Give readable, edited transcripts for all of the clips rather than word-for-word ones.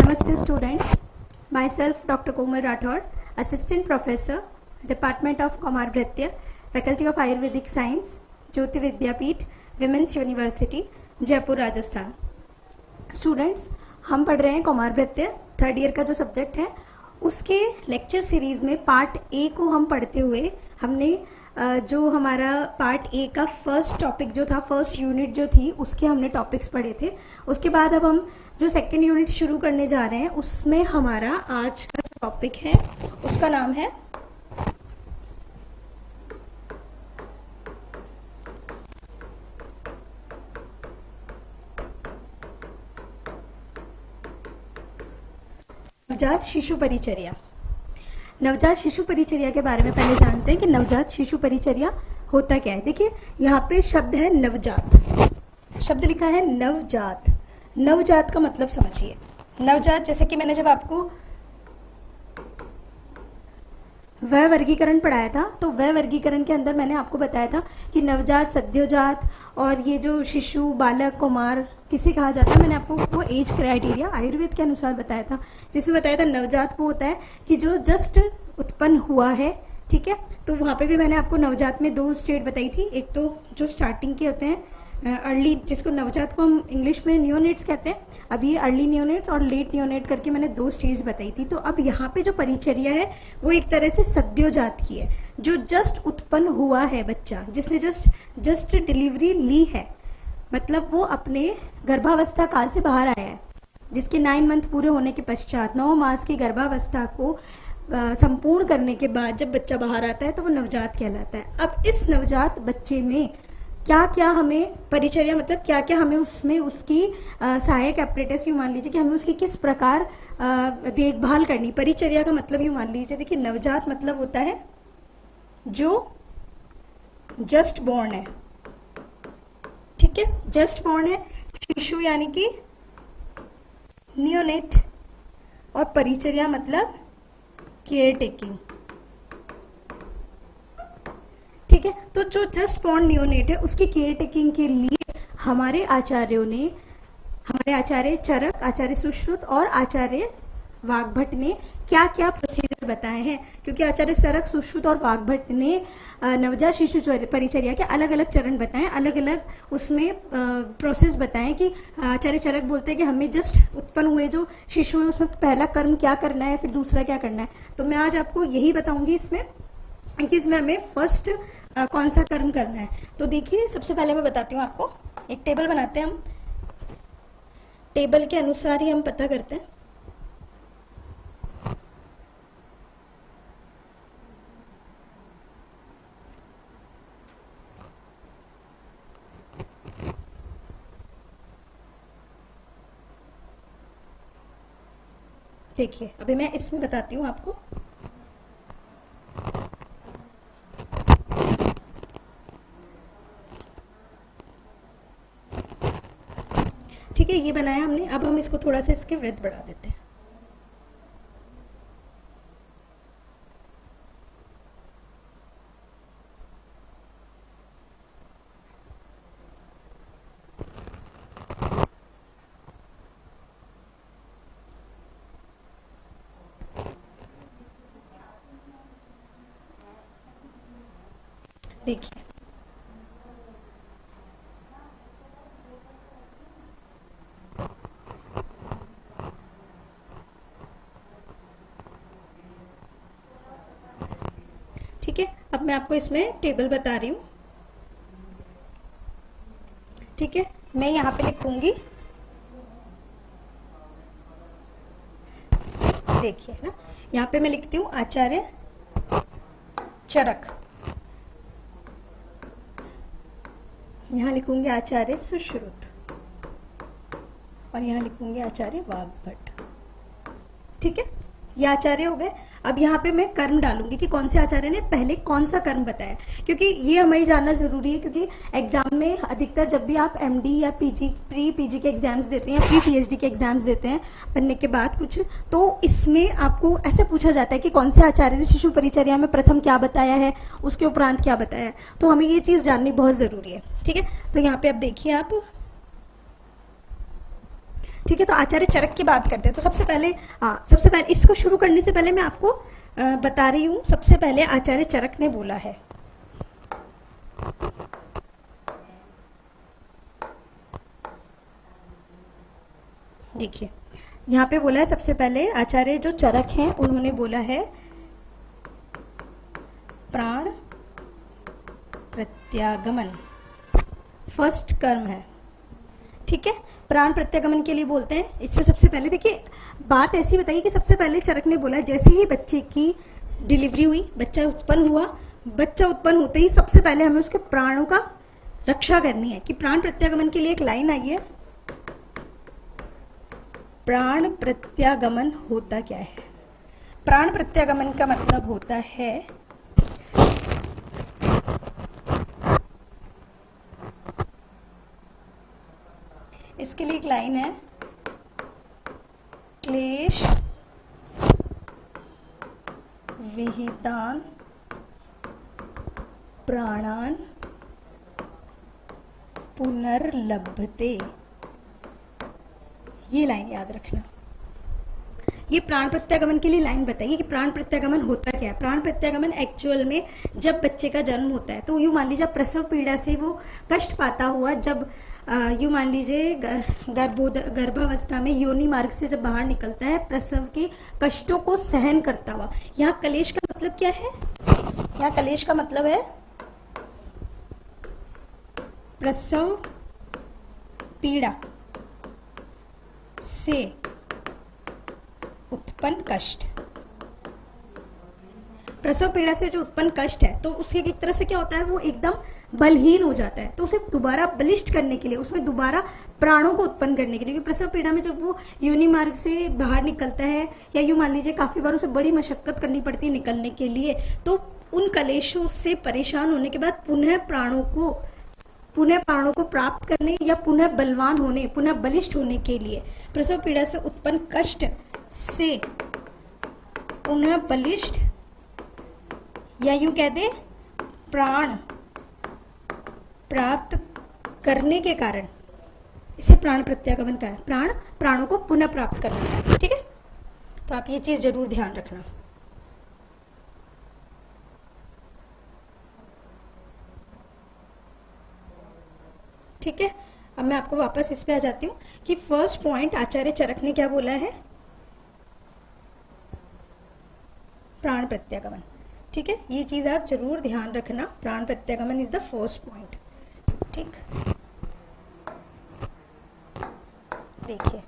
Namaste students, myself Dr. Komal Rathod, Assistant Professor, Department of Kumar Bhritya, Faculty of Ayurvedic Science, Jyoti Vidyapeeth, Women's University, Jaipur Rajasthan. Students, हम पढ़ रहे हैं Kumar भृत्य third year का जो subject है उसके लेक्चर सीरीज में पार्ट ए को हम पढ़ते हुए हमने जो हमारा पार्ट ए का फर्स्ट टॉपिक जो था, फर्स्ट यूनिट जो थी, उसके हमने टॉपिक्स पढ़े थे। उसके बाद अब हम जो सेकंड यूनिट शुरू करने जा रहे हैं उसमें हमारा आज का जो टॉपिक है उसका नाम है नवजात शिशु परिचर्या। नवजात शिशु परिचर्या के बारे में पहले जानते हैं कि नवजात शिशु परिचर्या होता क्या है। देखिए, यहाँ पे शब्द है नवजात, शब्द लिखा है नवजात। नवजात का मतलब समझिए। नवजात, जैसे कि मैंने जब आपको वह वर्गीकरण पढ़ाया था तो वह वर्गीकरण के अंदर मैंने आपको बताया था कि नवजात, सद्योजात और ये जो शिशु, बालक, कुमार किसे कहा जाता है, मैंने आपको वो एज क्राइटेरिया आयुर्वेद के अनुसार बताया था, जिसमें बताया था नवजात वो होता है कि जो जस्ट उत्पन्न हुआ है। ठीक है, तो वहाँ पे भी मैंने आपको नवजात में दो स्टेट बताई थी। एक तो जो स्टार्टिंग के होते हैं अर्ली, जिसको नवजात को हम इंग्लिश में नियोनेट्स कहते हैं। अब ये अर्ली नियोनेट्स और लेट नियोनेट करके मैंने दो स्टेज बताई थी। तो अब यहाँ पे जो परिचर्या है वो एक तरह से सद्योजात की है, जो जस्ट उत्पन्न हुआ है बच्चा, जिसने जस्ट डिलीवरी ली है, मतलब वो अपने गर्भावस्था काल से बाहर आया है, जिसके 9 मंथ पूरे होने के पश्चात 9 मास की गर्भावस्था को संपूर्ण करने के बाद जब बच्चा बाहर आता है तो वो नवजात कहलाता है। अब इस नवजात बच्चे में क्या क्या हमें परिचर्या, मतलब क्या क्या हमें उसमें उसकी सहायक एपरेटस, यूँ मान लीजिए कि हमें उसकी किस प्रकार देखभाल करनी। परिचर्या का मतलब यूँ मान लीजिए, देखिए नवजात मतलब होता है जो जस्ट बॉर्न है। ठीक है, जस्ट बॉर्न है, शिशु यानी कि नियोनेट, और परिचर्या मतलब केयर टेकिंग। ठीक है, तो जो जस्ट बॉर्न नियोनेट है उसकी केयर टेकिंग के लिए हमारे आचार्यों ने, हमारे आचार्य चरक, आचार्य सुश्रुत और आचार्य वाग्भट ने क्या क्या प्रोसीजर बताए हैं। क्योंकि आचार्य चरक, सुश्रुत और वाग्भट ने नवजात शिशु परिचर्या के अलग अलग चरण बताए, अलग अलग उसमें प्रोसेस बताएं कि आचार्य चरक बोलते हैं कि हमें जस्ट उत्पन्न हुए जो शिशु है उसमें पहला कर्म क्या करना है, फिर दूसरा क्या करना है। तो मैं आज आपको यही बताऊंगी इसमें कि इसमें हमें फर्स्ट कौन सा कर्म करना है। तो देखिए, सबसे पहले मैं बताती हूँ आपको, एक टेबल बनाते हैं हम, टेबल के अनुसार ही हम पता करते हैं। देखिए, अभी मैं इसमें बताती हूँ आपको। ठीक है, ये बनाया हमने। अब हम इसको थोड़ा सा इसके वृत्त बढ़ा देते हैं। देखिए, ठीक है, अब मैं आपको इसमें टेबल बता रही हूँ। ठीक है, मैं यहाँ पे लिखूंगी, देखिए ना, यहाँ पे मैं लिखती हूँ आचार्य चरक, यहाँ लिखूंगी आचार्य सुश्रुत, और यहाँ लिखूंगी आचार्य वाग्भट। ठीक है, ये आचार्य हो गए। अब यहाँ पे मैं कर्म डालूंगी कि कौन से आचार्य ने पहले कौन सा कर्म बताया, क्योंकि ये हमें जानना जरूरी है। क्योंकि एग्जाम में अधिकतर जब भी आप एमडी या पीजी, प्री पीजी के एग्जाम्स देते हैं या प्री पीएचडी के एग्जाम्स देते हैं पढ़ने के बाद कुछ, तो इसमें आपको ऐसे पूछा जाता है कि कौन से आचार्य ने शिशु परिचर्या में प्रथम क्या बताया है, उसके उपरांत क्या बताया है। तो हमें ये चीज जाननी बहुत जरूरी है। ठीक है, तो यहाँ पे अब देखिए आप, ठीक है, तो आचार्य चरक की बात करते हैं। तो सबसे पहले इसको शुरू करने से पहले मैं आपको बता रही हूँ, सबसे पहले आचार्य चरक ने बोला है। देखिए यहाँ पे बोला है, सबसे पहले आचार्य जो चरक हैं उन्होंने बोला है प्राण प्रत्यागमन फर्स्ट कर्म है। ठीक है, प्राण प्रत्यागमन के लिए बोलते हैं। इसमें सबसे पहले देखिए बात ऐसी बताइए कि सबसे पहले चरक ने बोला जैसे ही बच्चे की डिलीवरी हुई, बच्चा उत्पन्न हुआ, बच्चा उत्पन्न होते ही सबसे पहले हमें उसके प्राणों का रक्षा करनी है। कि प्राण प्रत्यागमन के लिए एक लाइन आई है, प्राण प्रत्यागमन होता क्या है? प्राण प्रत्यागमन का मतलब होता है इसके लिए एक लाइन है, क्लेश विहितान प्राणान पुनर्लभते। ये लाइन याद रखना। ये प्राण प्रत्यागमन के लिए लाइन बताइए कि प्राण प्रत्यागमन होता क्या है। प्राण प्रत्यागमन एक्चुअल में जब बच्चे का जन्म होता है तो यूं मान लीजिए प्रसव पीड़ा से वो कष्ट पाता हुआ, जब यूं मान लीजिए गर्भावस्था में योनि मार्ग से जब बाहर निकलता है, प्रसव के कष्टों को सहन करता हुआ। यहाँ कलेश का मतलब क्या है? यहाँ कलेश का मतलब है प्रसव पीड़ा से उत्पन्न कष्ट। प्रसव पीड़ा से जो उत्पन्न कष्ट है तो उसके एक तरह से क्या होता है, वो एकदम बलहीन हो जाता है। तो उसे दोबारा बलिष्ठ करने के लिए, उसमें दोबारा प्राणों को उत्पन्न करने के लिए, क्योंकि प्रसव पीड़ा में जब वो योनि मार्ग से बाहर निकलता है, या यूं मान लीजिए काफी बार उसे बड़ी मशक्कत करनी पड़ती है निकलने के लिए, तो उन कलेशों से परेशान होने के बाद पुनः प्राणों को प्राप्त करने या पुनः बलवान होने, पुनः बलिष्ठ होने के लिए, प्रसव पीड़ा से उत्पन्न कष्ट से पुनः बलिष्ठ, या यूं कह दे प्राण प्राप्त करने के कारण इसे प्राण प्रत्यागमन का है। प्राणों को पुनः प्राप्त करना है। ठीक है, तो आप ये चीज जरूर ध्यान रखना। ठीक है, अब मैं आपको वापस इस पे आ जाती हूँ कि फर्स्ट पॉइंट आचार्य चरक ने क्या बोला है, प्राण प्रत्यागमन। ठीक है, ये चीज आप जरूर ध्यान रखना। प्राण प्रत्यागमन इज द फर्स्ट पॉइंट। ठीक, देखिए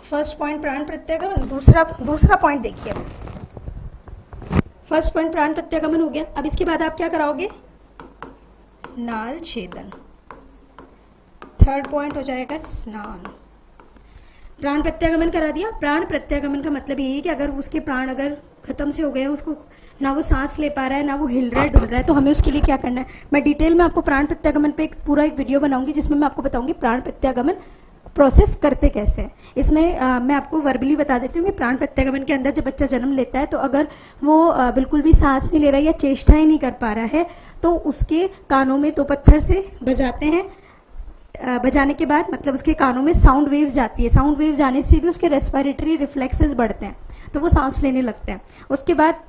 फर्स्ट पॉइंट प्राण प्रत्यागमन। दूसरा पॉइंट देखिए। फर्स्ट पॉइंट प्राण प्रत्यागमन हो गया। अब इसके बाद आप क्या कराओगे, नाल छेदन। थर्ड पॉइंट हो जाएगा स्नान। प्राण प्रत्यागमन करा दिया। प्राण प्रत्यागमन का मतलब ये है कि अगर उसके प्राण अगर खत्म से हो गए, उसको ना वो सांस ले पा रहा है, ना वो हिल रहा है, डुल रहा है, तो हमें उसके लिए क्या करना है। मैं डिटेल में आपको प्राण प्रत्यागमन पे पूरा एक वीडियो बनाऊंगी जिसमें मैं आपको बताऊंगी प्राण प्रत्यागमन प्रोसेस करते कैसे हैं। इसमें मैं आपको वर्बली बता देती हूँ कि प्राण प्रत्यागमन के अंदर जब बच्चा जन्म लेता है तो अगर वो बिल्कुल भी सांस नहीं ले रहा है या चेष्टाएं नहीं कर पा रहा है तो उसके कानों में 2 पत्थर से बजाते हैं। बजाने के बाद मतलब उसके कानों में साउंड वेव्स जाती है। साउंड वेव जाने से भी उसके रेस्पिरेटरी रिफ्लेक्सेस बढ़ते हैं, तो वो सांस लेने लगते हैं। उसके बाद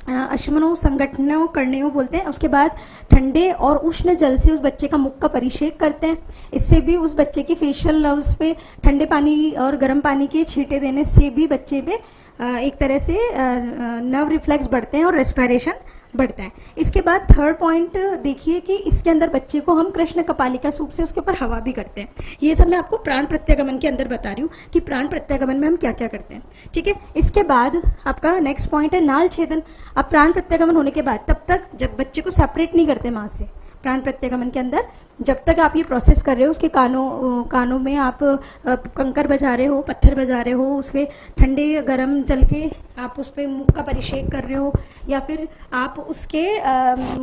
अश्मनों संगठनों करनेयों बोलते हैं। उसके बाद ठंडे और उष्ण जल से उस बच्चे का मुख का परिषेक करते हैं। इससे भी उस बच्चे की फेशियल नर्व्स पे ठंडे पानी और गर्म पानी के छींटे देने से भी बच्चे पे एक तरह से नर्व रिफ्लेक्स बढ़ते हैं और रेस्पिरेशन बढ़ता है। इसके बाद थर्ड पॉइंट देखिए कि इसके अंदर बच्चे को हम कृष्ण कपालिका सूप से उसके ऊपर हवा भी करते हैं। ये सब मैं आपको प्राण प्रत्यागमन के अंदर बता रही हूँ कि प्राण प्रत्यागमन में हम क्या क्या करते हैं। ठीक है, इसके बाद आपका नेक्स्ट पॉइंट है नाल छेदन। अब प्राण प्रत्यागमन होने के बाद तब तक जब बच्चे को सेपरेट नहीं करते माँ से, प्राण प्रत्यागमन के अंदर जब तक आप ये प्रोसेस कर रहे हो, उसके कानों में आप कंकर बजा रहे हो, पत्थर बजा रहे हो, उसके ठंडे गर्म जल के आप उस पर मुख का परिषेक कर रहे हो, या फिर आप उसके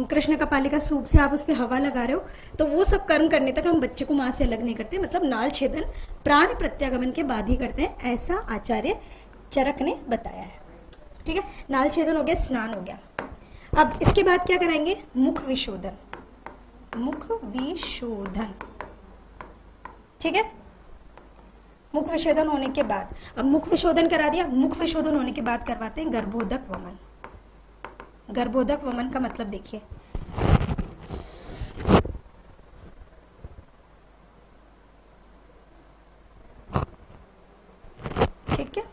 कृष्ण कपालिका सूप से आप उस पर हवा लगा रहे हो, तो वो सब कर्म करने तक हम बच्चे को माँ से अलग नहीं करते। मतलब नाल छेदन प्राण प्रत्यागमन के बाद ही करते हैं, ऐसा आचार्य चरक ने बताया है। ठीक है, नाल छेदन हो गया, स्नान हो गया। अब इसके बाद क्या कराएंगे, मुख विशोधन। मुख विशोधन, ठीक है, मुख विशोधन होने के बाद, अब मुख विशोधन करा दिया, मुख विशोधन होने के बाद करवाते हैं गर्भोदक वमन। गर्भोदक वमन का मतलब देखिए, ठीक है,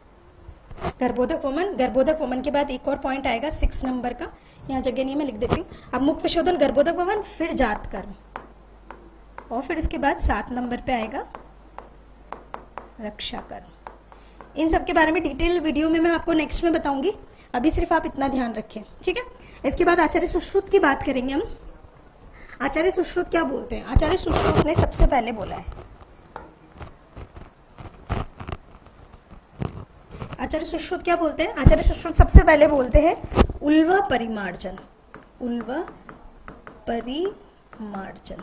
गर्भोदक वमन। गर्भोदक वमन के बाद एक और पॉइंट आएगा 6 नंबर का, यहाँ जगह नहीं है मैं लिख देती हूँ। अब मुख विशोधन, गर्भोदक वमन, फिर जात कर्म, और फिर इसके बाद 7 नंबर पे आएगा रक्षा कर्म। इन सब के बारे में डिटेल वीडियो में मैं आपको नेक्स्ट में बताऊंगी, अभी सिर्फ आप इतना ध्यान रखें, ठीक है। इसके बाद आचार्य सुश्रुत की बात करेंगे हम। आचार्य सुश्रुत क्या बोलते हैं? आचार्य सुश्रुत ने सबसे पहले बोला है, आचार्य सुश्रुत क्या बोलते हैं? आचार्य सुश्रुत सबसे पहले बोलते हैं उल्वा परिमार्जन। उल्वा परिमार्जन,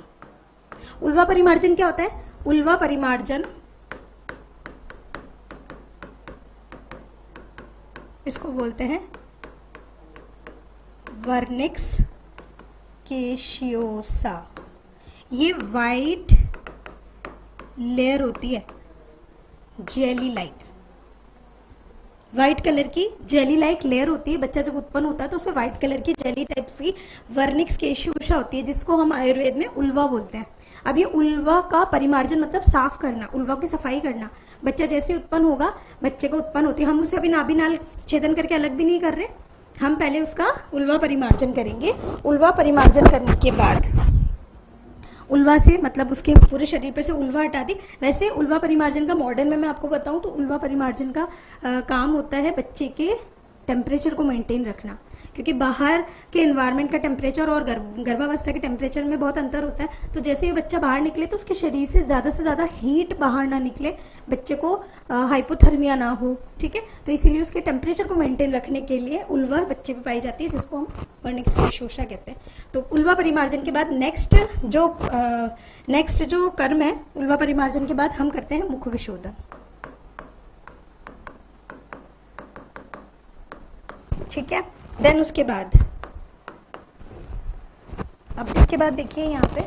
उल्वा परिमार्जन क्या होता है? उल्वा परिमार्जन इसको बोलते हैं वर्निक्स केशियोसा। ये वाइट लेयर होती है, जेली लाइक, व्हाइट कलर की जेली लाइक लेयर होती है। बच्चा जब उत्पन्न होता है तो उसमें व्हाइट कलर की जेली टाइप की वर्निक्स केशियोसा होती है, जिसको हम आयुर्वेद में उल्वा बोलते हैं। अब ये उल्वा का परिमार्जन मतलब साफ करना, उल्वा की सफाई करना। बच्चा जैसे उत्पन्न होगा, बच्चे को उत्पन्न होती है, हम उसे अभी नाभिनाल छेदन करके अलग भी नहीं कर रहे, हम पहले उसका उल्वा परिमार्जन करेंगे। उल्वा परिमार्जन करने के बाद उल्वा से मतलब उसके पूरे शरीर पर से उल्वा हटा दी। वैसे उल्वा परिमार्जन का मॉडर्न में मैं आपको बताऊं तो उल्वा परिमार्जन का काम होता है बच्चे के टेम्परेचर को मेंटेन रखना, क्योंकि बाहर के एनवायरनमेंट का टेम्परेचर और गर्भावस्था के टेम्परेचर में बहुत अंतर होता है। तो जैसे ही बच्चा बाहर निकले तो उसके शरीर से ज़्यादा हीट बाहर ना निकले, बच्चे को हाइपोथर्मिया ना हो, ठीक है। तो इसीलिए उसके टेम्परेचर को मेंटेन रखने के लिए उल्वा बच्चे पे पाई जाती है, जिसको हम वर्निक्स केशियोसा कहते हैं। तो उल्वा परिमार्जन के बाद नेक्स्ट जो कर्म है, उल्वा परिमार्जन के बाद हम करते हैं मुख विशोधन, ठीक है। देन उसके बाद, अब इसके बाद देखिए यहाँ पे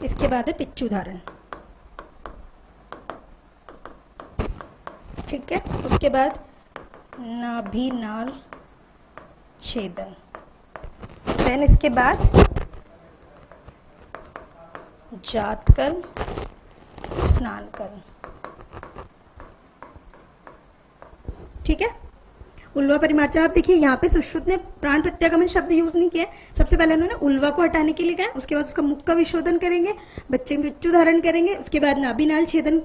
इसके बाद है पिच्चुधारण, ठीक है। उसके बाद नाभिनाल छेदन, देन इसके बाद जात कर्म, स्नान कर्म, ठीक है। उल्वा परिमार्जन, आप देखिए यहाँ पे सुश्रुत ने प्राण प्रत्यागमन शब्द यूज नहीं किया। सबसे पहले उन्होंने उल्वा को हटाने के लिए कहा, उसके बाद उसका मुख का विशोधन करेंगे, बच्चे में पिच्चु धारण करेंगे, उसके बाद नाभिनाल छेदन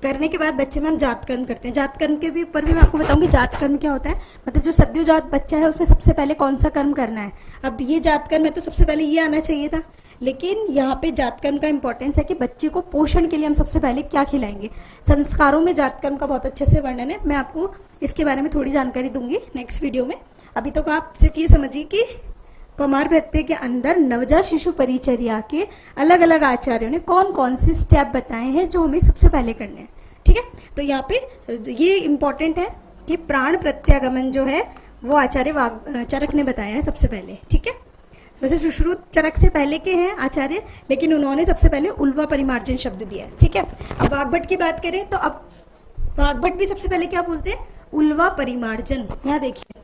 करने के बाद बच्चे में हम जात कर्म करते हैं। जात कर्म के भी ऊपर भी मैं आपको बताऊंगी जात कर्म क्या होता है, मतलब जो सद्योजात बच्चा है उसमें सबसे पहले कौन सा कर्म करना है। अब ये जात कर्म है तो सबसे पहले ये आना चाहिए था, लेकिन यहाँ पे जात कर्म का इंपॉर्टेंस है कि बच्चे को पोषण के लिए हम सबसे पहले क्या खिलाएंगे। संस्कारों में जात कर्म का बहुत अच्छे से वर्णन है, मैं आपको इसके बारे में थोड़ी जानकारी दूंगी नेक्स्ट वीडियो में। अभी तो आप सिर्फ ये समझिए कि कौमार प्रत्यय के अंदर नवजात शिशु परिचर्या के अलग अलग आचार्यों ने कौन कौन से स्टेप बताए हैं जो हमें सबसे पहले करने हैं, ठीक है। तो यहाँ पे ये इंपॉर्टेंट है कि प्राण प्रत्यागमन जो है वो आचार्य चरक ने बताया है सबसे पहले, ठीक है। वैसे सुश्रुत चरक से पहले के हैं आचार्य, लेकिन उन्होंने सबसे पहले उल्वा परिमार्जन शब्द दिया है, ठीक है। अब वाग्भट की बात करें तो अब वाग्भट भी सबसे पहले क्या बोलते हैं? उल्वा परिमार्जन। यहाँ देखिए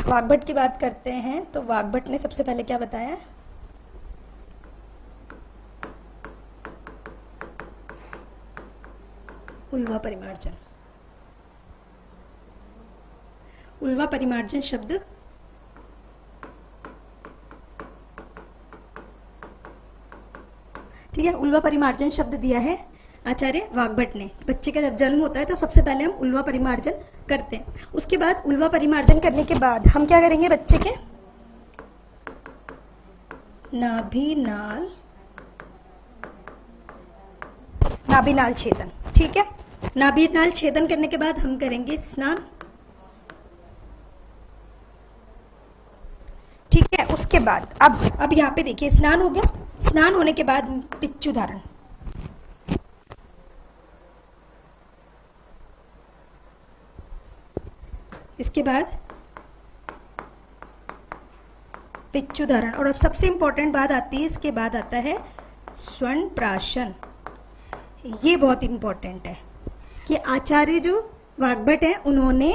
वाग्भट की बात करते हैं तो वाग्भट ने सबसे पहले क्या बताया? उल्वा परिमार्जन। उल्वा परिमार्जन शब्द ठीक है, उल्वा परिमार्जन शब्द दिया है आचार्य वाग्भट ने। बच्चे का जब जन्म होता है तो सबसे पहले हम उल्वा परिमार्जन करते हैं। उसके बाद उल्वा परिमार्जन करने के बाद हम क्या करेंगे? बच्चे के नाभिनाल छेदन, ठीक है। नाभिनाल छेदन करने के बाद हम करेंगे स्नान, ठीक है। उसके बाद अब यहाँ पे देखिए स्नान हो गया। स्नान होने के बाद पिच्चु धारण, इसके बाद पिच्चुधारण, और अब सबसे इंपॉर्टेंट बात आती है, इसके बाद आता है स्वर्ण प्राशन। ये बहुत इंपॉर्टेंट है कि आचार्य जो वाग्भट है उन्होंने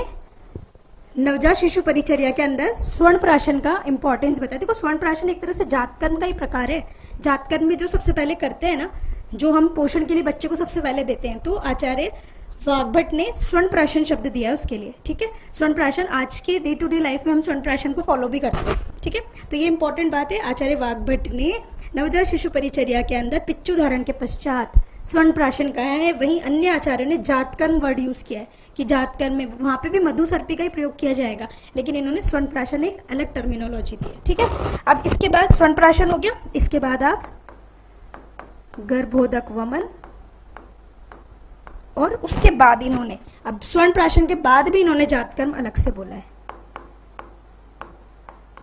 नवजात शिशु परिचर्या के अंदर स्वर्ण प्राशन का इंपॉर्टेंस बताया। देखो स्वर्ण प्राशन एक तरह से जातकर्म का ही प्रकार है। जातकर्म में जो सबसे पहले करते हैं ना, जो हम पोषण के लिए बच्चे को सबसे पहले देते हैं, तो आचार्य वाग्भट ने स्वर्ण प्राशन शब्द दिया है उसके लिए। ठीक है, स्वर्ण प्राशन आज के डे टू डे लाइफ में हम स्वर्ण प्राशन को फॉलो भी करते हैं। ठीक है, तो ये इंपॉर्टेंट बात है। आचार्य वाग्भट ने नवजात शिशु परिचर्या के अंदर पिच्चु धारण के पश्चात स्वर्ण प्राशन कहा है। वहीं अन्य आचार्यों ने जातकर्म वर्ड यूज किया है कि जातकर्म में वहां पे भी मधुसर्पी का ही प्रयोग किया जाएगा, लेकिन इन्होंने स्वर्ण प्राशन एक अलग टर्मिनोलॉजी दी है। ठीक है, अब इसके बाद स्वर्ण प्राशन हो गया, इसके बाद आप गर्भोदक वमन, और उसके बाद इन्होंने, अब स्वर्ण प्राशन के बाद भी इन्होंने जातकर्म अलग से बोला है।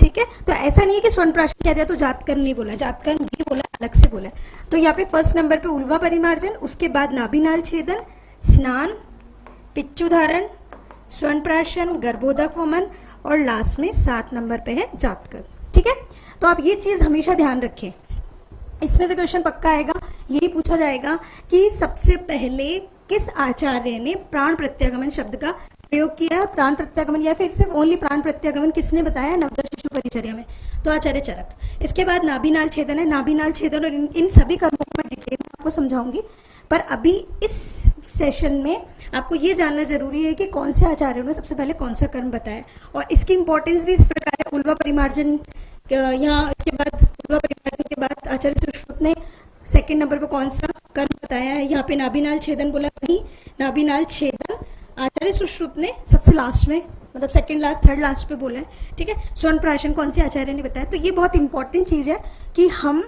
ठीक है, तो ऐसा नहीं है कि स्वर्ण प्राशन कह दिया तो जातकर्म नहीं बोला, जातकर्म भी बोला, अलग से बोला है। तो यहाँ पे फर्स्ट नंबर पे उल्वा परिमार्जन, उसके बाद नाभिनाल छेदन, स्नान, पिच्चुधारण, स्वर्ण प्राशन, गर्भोदक वमन, और लास्ट में 7 नंबर पे है जातकर्म। ठीक है, तो आप ये चीज हमेशा ध्यान रखें, इसमें से क्वेश्चन पक्का आएगा। यही पूछा जाएगा कि सबसे पहले किस आचार्य ने प्राण प्रत्यागमन शब्द का प्रयोग किया। प्राण प्रत्यागमन या फिर सिर्फ ओनली प्राण प्रत्यागमन किसने बताया नवजात शिशु परिचर्या में, तो आचार्य चरक। इसके बाद नाभिनाल छेदन है, नाभिनाल छेदन, और इन सभी कर्मों को मैं डिटेल में आपको समझाऊंगी। पर अभी इस सेशन में आपको ये जानना जरूरी है कि कौन से आचार्यों ने सबसे पहले कौन सा कर्म बताया, और इसकी इंपॉर्टेंस भी इस प्रकार है। उल्वा परिमार्जन यहाँ, इसके बाद उल्वा परिमार्जन के बाद आचार्य सुश्रुत ने सेकंड नंबर पर कौन सा कर्म बताया है, यहाँ पे नाभिनाल छेदन बोला, वही नाभिनाल छेदन आचार्य सुश्रुत ने सबसे लास्ट में, मतलब सेकंड लास्ट थर्ड लास्ट पे बोला है। ठीक है, स्वर्ण प्राशन कौन से आचार्य ने बताया। तो ये बहुत इंपॉर्टेंट चीज है कि हम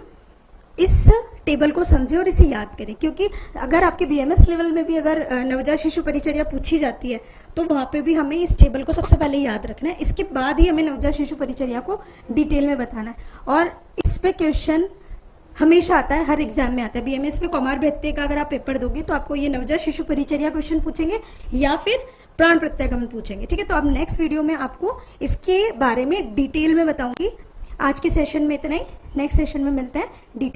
इस टेबल को समझें और इसे याद करें, क्योंकि अगर आपके बीएमएस लेवल में भी अगर नवजात शिशु परिचर्या पूछी जाती है तो वहां पे भी हमें इस टेबल को सबसे पहले याद रखना है, इसके बाद ही हमें नवजात शिशु परिचर्या को डिटेल में बताना है। और इस पे क्वेश्चन हमेशा आता है, हर एग्जाम में आता है। बीएमएस में कौमार भत्ते का अगर आप पेपर दोगे तो आपको ये नवजात शिशु परिचर्या क्वेश्चन पूछेंगे या फिर प्राण प्रत्यागमन पूछेंगे। ठीक है, तो अब नेक्स्ट वीडियो में आपको इसके बारे में डिटेल में बताऊंगी। आज के सेशन में इतना ही, नेक्स्ट सेशन में मिलते हैं डिटेल।